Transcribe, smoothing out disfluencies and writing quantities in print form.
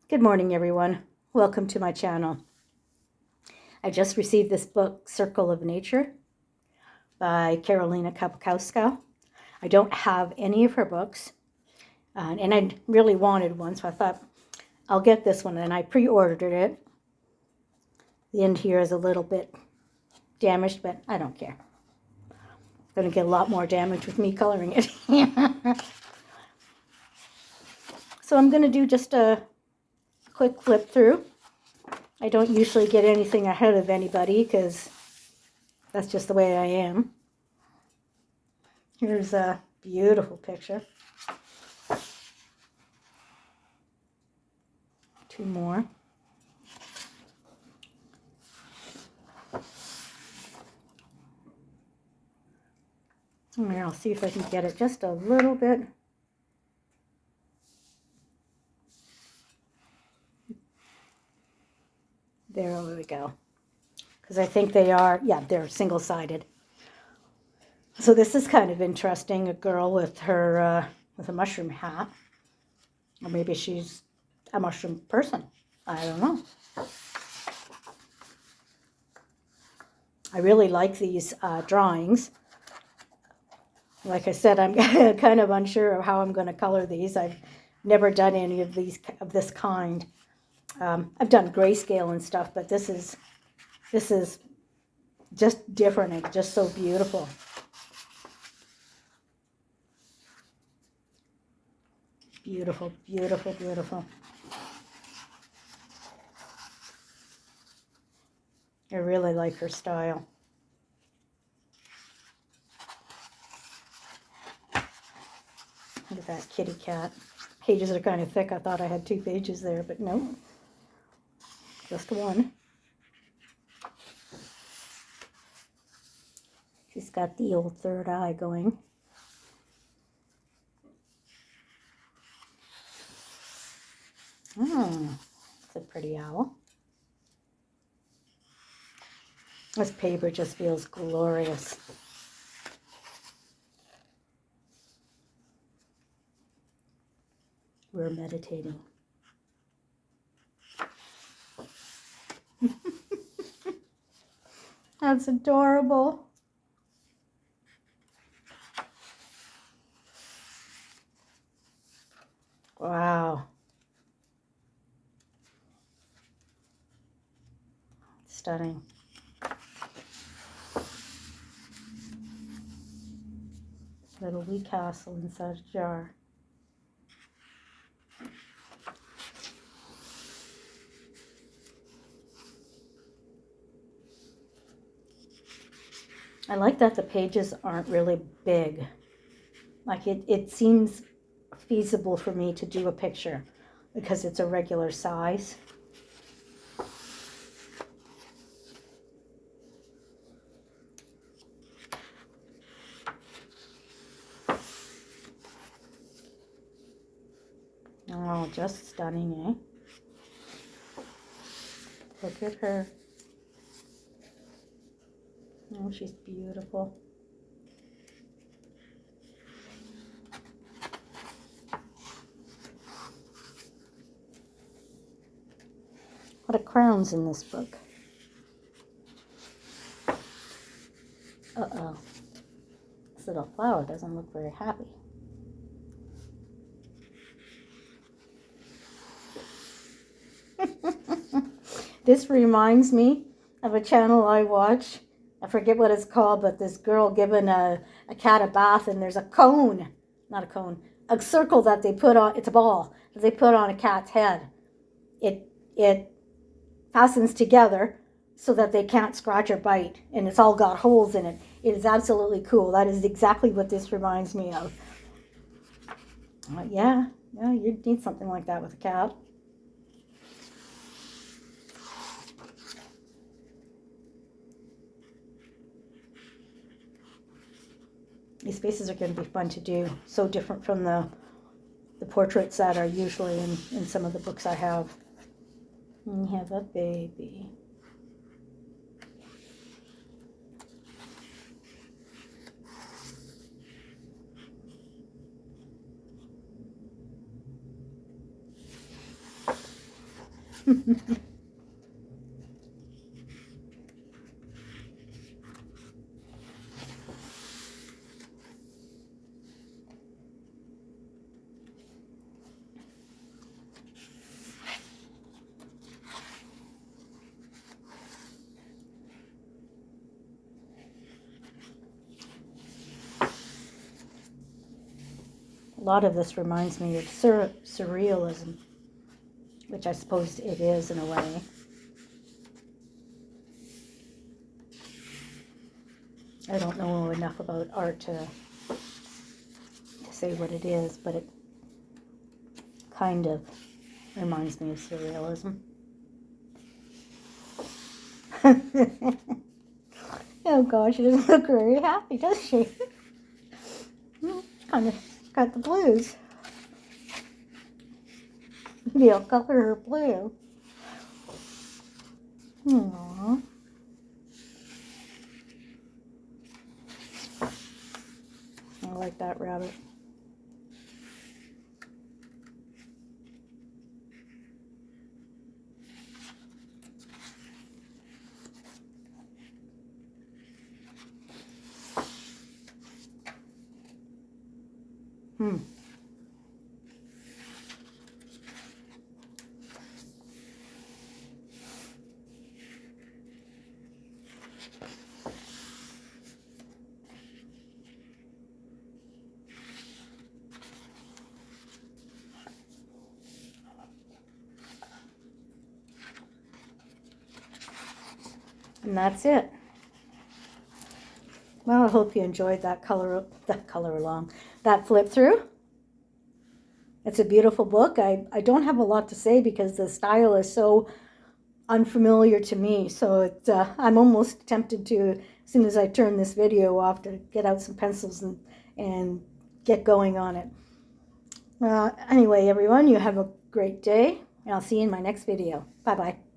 Good morning, everyone. Welcome to my channel. I just received this book, Circle of Nature, by Karolina Kubikowska. I don't have any of her books, and I really wanted one, so I thought I'll get this one, and I pre-ordered it. The end here is a little bit damaged, but I don't care. I'm going to get a lot more damage with me coloring it. So I'm going to do just a quick flip through. I don't usually get anything ahead of anybody because that's just the way I am. Here's a beautiful picture. Two more. Here, I'll see if I can get it just a little bit. There we go. Because I think they are, yeah, they're single-sided. So this is kind of interesting. A girl with her, with a mushroom hat. Or maybe she's a mushroom person. I don't know. I really like these drawings. Like I said, I'm kind of unsure of how I'm going to color these. I've never done any of these of this kind. I've done grayscale and stuff, but this is just different and just so beautiful. Beautiful, beautiful, beautiful. I really like her style. Look at that kitty cat. Pages are kind of thick. I thought I had 2 pages there, but no. Just one. She's got the old third eye going. It's a pretty owl. This paper just feels glorious. We're meditating. That's adorable. Wow. Stunning. Little wee castle inside a jar. I like that the pages aren't really big. Like it seems feasible for me to do a picture because it's a regular size. Oh, just stunning, eh? Look at her. Oh, she's beautiful. What a crown's in this book. Uh-oh. This little flower doesn't look very happy. This reminds me of a channel I watch. I forget what it's called, but this girl giving a cat a bath, and there's a cone, not a cone, a circle that they put on, it's a ball, that they put on a cat's head. It fastens together so that they can't scratch or bite, and it's all got holes in it. It is absolutely cool. That is exactly what this reminds me of. Yeah, you'd need something like that with a cat. These faces are going to be fun to do. So different from the portraits that are usually in some of the books I have. We have a baby. A lot of this reminds me of surrealism, which I suppose it is in a way. I don't know enough about art to say what it is, but it kind of reminds me of surrealism. Oh gosh, she doesn't look very happy, does she? Kind of got the blues. Maybe I'll color her blue. Aww. I like that rabbit. And that's it. Well, I hope you enjoyed that that flip through. It's a beautiful book. I don't have a lot to say because the style is so unfamiliar to me. So I'm almost tempted to, as soon as I turn this video off, to get out some pencils and get going on it. Anyway, everyone, you have a great day, and I'll see you in my next video. Bye-bye.